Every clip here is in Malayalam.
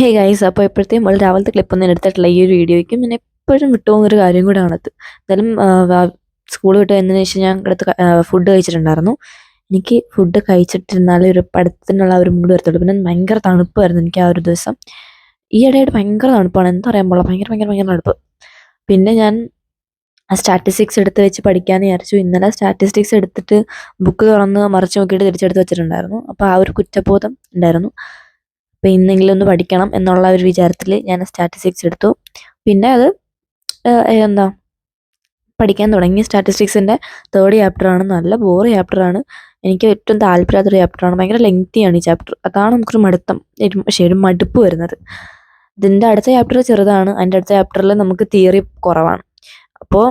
ഹേ ഗൈസ്, അപ്പോൾ ഇപ്പോഴത്തെയും വളരെ രാവിലത്തെ ക്ലിപ്പൊന്നും ഞാൻ എടുത്തിട്ടില്ല ഈ ഒരു വീഡിയോയ്ക്കും. ഞാൻ എപ്പോഴും വിട്ടുപോകുന്നൊരു കാര്യം കൂടാണത്. എന്തായാലും സ്കൂൾ വിട്ട് വന്നതിന് ശേഷം ഞാൻ അടുത്ത് ഫുഡ് കഴിച്ചിട്ടുണ്ടായിരുന്നു. എനിക്ക് ഫുഡ് കഴിച്ചിട്ടിരുന്നാലേ ഒരു പഠിത്തത്തിനുള്ള ഒരു മൂഡ് വരത്തുള്ളൂ. പിന്നെ ഭയങ്കര തണുപ്പായിരുന്നു എനിക്ക് ആ ഒരു ദിവസം. ഈ ഇടയായിട്ട് ഭയങ്കര തണുപ്പാണ്, എന്താ പറയാൻ പാടില്ല, ഭയങ്കര ഭയങ്കര ഭയങ്കര തണുപ്പ്. പിന്നെ ഞാൻ സ്റ്റാറ്റിസ്റ്റിക്സ് എടുത്ത് വെച്ച് പഠിക്കാമെന്ന് വിചാരിച്ചു. ഇന്നലെ സ്റ്റാറ്റിസ്റ്റിക്സ് എടുത്തിട്ട് ബുക്ക് തുറന്ന് മറിച്ച് നോക്കിയിട്ട് തിരിച്ചെടുത്ത് വെച്ചിട്ടുണ്ടായിരുന്നു. അപ്പോൾ ആ ഒരു കുറ്റബോധം ഉണ്ടായിരുന്നു. അപ്പോൾ ഇന്നെങ്കിലും ഒന്ന് പഠിക്കണം എന്നുള്ള ഒരു വിചാരത്തിൽ ഞാൻ സ്റ്റാറ്റിസ്റ്റിക്സ് എടുത്തു. പിന്നെ അത് എന്താ പഠിക്കാൻ തുടങ്ങി. സ്റ്റാറ്റിസ്റ്റിക്സിൻ്റെ 3rd ചാപ്റ്ററാണ്. നല്ല ബോറ് ചാപ്റ്ററാണ്. എനിക്ക് ഏറ്റവും താല്പര്യമില്ലാത്തൊരു ചാപ്റ്ററാണ്. ഭയങ്കര ലെങ്തിയാണ് ഈ ചാപ്റ്റർ. അതാണ് നമുക്കൊരു ഒരു മടുപ്പ് വരുന്നത്. ഇതിൻ്റെ അടുത്ത ചാപ്റ്റർ ചെറുതാണ്. അതിൻ്റെ അടുത്ത ചാപ്റ്ററിൽ നമുക്ക് തിയറി കുറവാണ്. അപ്പോൾ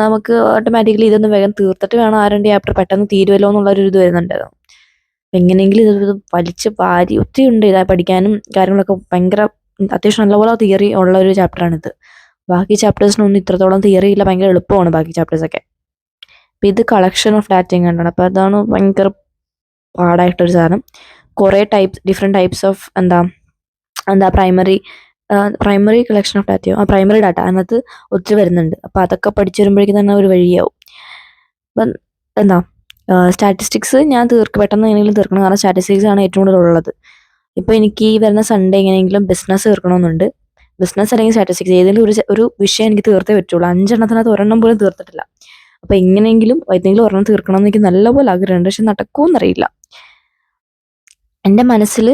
നമുക്ക് ഓട്ടോമാറ്റിക്കലി ഇതൊന്ന് വേഗം തീർത്തിട്ട് വേണം ആ 2 ചാപ്റ്റർ പെട്ടെന്ന് തീരുമല്ലോ എന്നുള്ളൊരു ഇത് വരുന്നുണ്ടായിരുന്നു. അപ്പം എങ്ങനെയെങ്കിലും ഇത് വലിച്ച് വാരി ഒത്തിരി ഉണ്ട് ഇതാ പഠിക്കാനും കാര്യങ്ങളൊക്കെ. ഭയങ്കര അത്യാവശ്യം നല്ലപോലെ തിയറി ഉള്ള ഒരു ചാപ്റ്ററാണിത്. ബാക്കി ചാപ്റ്റേഴ്സിനൊന്നും ഇത്രത്തോളം തിയറി ഇല്ല, ഭയങ്കര എളുപ്പമാണ് ബാക്കി ചാപ്റ്റേഴ്സൊക്കെ. അപ്പം ഇത് കളക്ഷൻ ഓഫ് ഡാറ്റയും കണ്ടാണ്. അപ്പോൾ അതാണ് ഭയങ്കര പാടായിട്ടൊരു സാധനം. കുറേ different types of primary collection of ഡാറ്റയോ പ്രൈമറി ഡാറ്റ അതിനകത്ത് ഒത്തിരി വരുന്നുണ്ട്. അപ്പോൾ അതൊക്കെ പഠിച്ചു വരുമ്പോഴേക്കും തന്നെ ഒരു വഴിയാവും. അപ്പം സ്റ്റാറ്റിസ്റ്റിക്സ് ഞാൻ പെട്ടെന്ന് എങ്ങനെയെങ്കിലും തീർക്കണം. കാരണം സ്റ്റാറ്റിസ്റ്റിക്സ് ആണ് ഏറ്റവും കൂടുതൽ ഉള്ളത്. ഇപ്പോൾ എനിക്ക് ഈ വരുന്ന സൺഡേ എങ്ങനെയെങ്കിലും ബിസിനസ് തീർക്കണമെന്നുണ്ട്. ബിസിനസ് അല്ലെങ്കിൽ സ്റ്റാറ്റിസ്റ്റിക്സ് ഏതെങ്കിലും ഒരു വിഷയം എനിക്ക് തീർത്തേ പറ്റുള്ളൂ. 5 എണ്ണത്തിനകത്ത് ഒരെണ്ണം പോലും തീർത്തിട്ടില്ല. അപ്പോൾ ഏതെങ്കിലും ഒരെണ്ണം തീർക്കണം എന്ന് എനിക്ക് നല്ലപോലെ ആഗ്രഹമുണ്ട്. പക്ഷെ നടക്കുമെന്നറിയില്ല. എൻ്റെ മനസ്സിൽ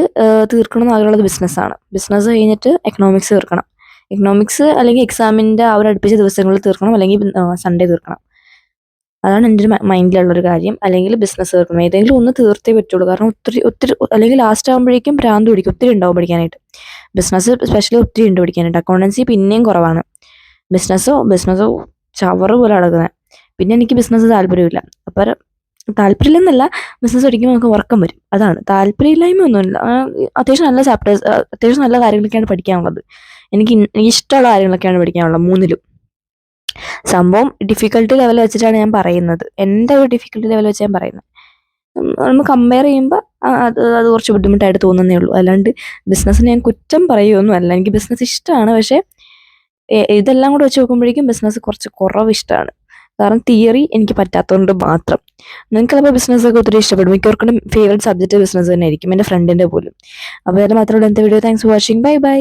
തീർക്കണം എന്ന് ആഗ്രഹമുള്ളത് ബിസിനസ്സാണ്. ബിസിനസ് കഴിഞ്ഞിട്ട് എക്കണോമിക്സ് തീർക്കണം. എക്കണോമിക്സ് അല്ലെങ്കിൽ എക്സാമിൻ്റെ ആ ഒരു അടുപ്പിച്ച ദിവസങ്ങളിൽ തീർക്കണം, അല്ലെങ്കിൽ സൺഡേ തീർക്കണം. അതാണ് എൻ്റെ ഒരു മൈൻഡിലുള്ളൊരു കാര്യം. അല്ലെങ്കിൽ ബിസിനസ് തീർക്കണം. ഏതെങ്കിലും ഒന്ന് തീർത്തേ പറ്റുള്ളൂ. കാരണം ഒത്തിരി അല്ലെങ്കിൽ ലാസ്റ്റ് ആകുമ്പോഴേക്കും ഭ്രാന്ത് പിടിക്കും. ഒത്തിരി ഉണ്ടാവും പഠിക്കാനായിട്ട്. ബിസിനസ് സ്പെഷ്യലി ഒത്തിരി ഉണ്ട് പഠിക്കാനായിട്ട്. അക്കൗണ്ടൻസി പിന്നെയും കുറവാണ്. ബിസിനസ്സോ ചവറ് പോലെ നടക്കുന്നത്. പിന്നെ എനിക്ക് ബിസിനസ് താല്പര്യമില്ല. അപ്പോൾ താല്പര്യമില്ലെന്നല്ല, ബിസിനസ് പഠിക്കുമ്പോൾ നമുക്ക് ഉറക്കം വരും. അതാണ് താല്പര്യമില്ലായ്മ ഒന്നുമില്ല. അത്യാവശ്യം നല്ല ചാപ്റ്റേഴ്സ്, അത്യാവശ്യം നല്ല കാര്യങ്ങളൊക്കെയാണ് പഠിക്കാനുള്ളത്. എനിക്ക് ഇഷ്ടമുള്ള കാര്യങ്ങളൊക്കെയാണ് പഠിക്കാനുള്ളത് 3ലും. സംഭവം ഡിഫിക്കൽട്ടി ലെവൽ വെച്ചിട്ടാണ് ഞാൻ പറയുന്നത്. എൻ്റെ ഒരു ഡിഫിക്കൽട്ടി ലെവൽ വെച്ച് ഞാൻ പറയുന്നത്. നമ്മൾ കമ്പയർ ചെയ്യുമ്പോൾ അത് കുറച്ച് ബുദ്ധിമുട്ടായിട്ട് തോന്നുന്നേ ഉള്ളൂ. അല്ലാണ്ട് ബിസിനസ്സിന് ഞാൻ കുറ്റം പറയുമൊന്നും അല്ല. എനിക്ക് ബിസിനസ് ഇഷ്ടമാണ്. പക്ഷേ ഇതെല്ലാം കൂടെ വെച്ച് നോക്കുമ്പോഴേക്കും ബിസിനസ് കുറച്ച് കുറവ് ഇഷ്ടമാണ്. കാരണം തിയറി എനിക്ക് പറ്റാത്തതുകൊണ്ട് മാത്രം. നിങ്ങൾക്ക് ചിലപ്പോൾ ബിസിനസ്സൊക്കെ ഒത്തിരി ഇഷ്ടപ്പെടും. മിക്കവർക്കും ഫേവറേറ്റ് സബ്ജക്റ്റ് ബിസിനസ് തന്നെ ആയിരിക്കും, എൻ്റെ ഫ്രണ്ടിൻ്റെ പോലും. അപ്പോൾ അതിൽ മാത്രമേ ഇന്നത്തെ video. Thanks for watching. Bye bye.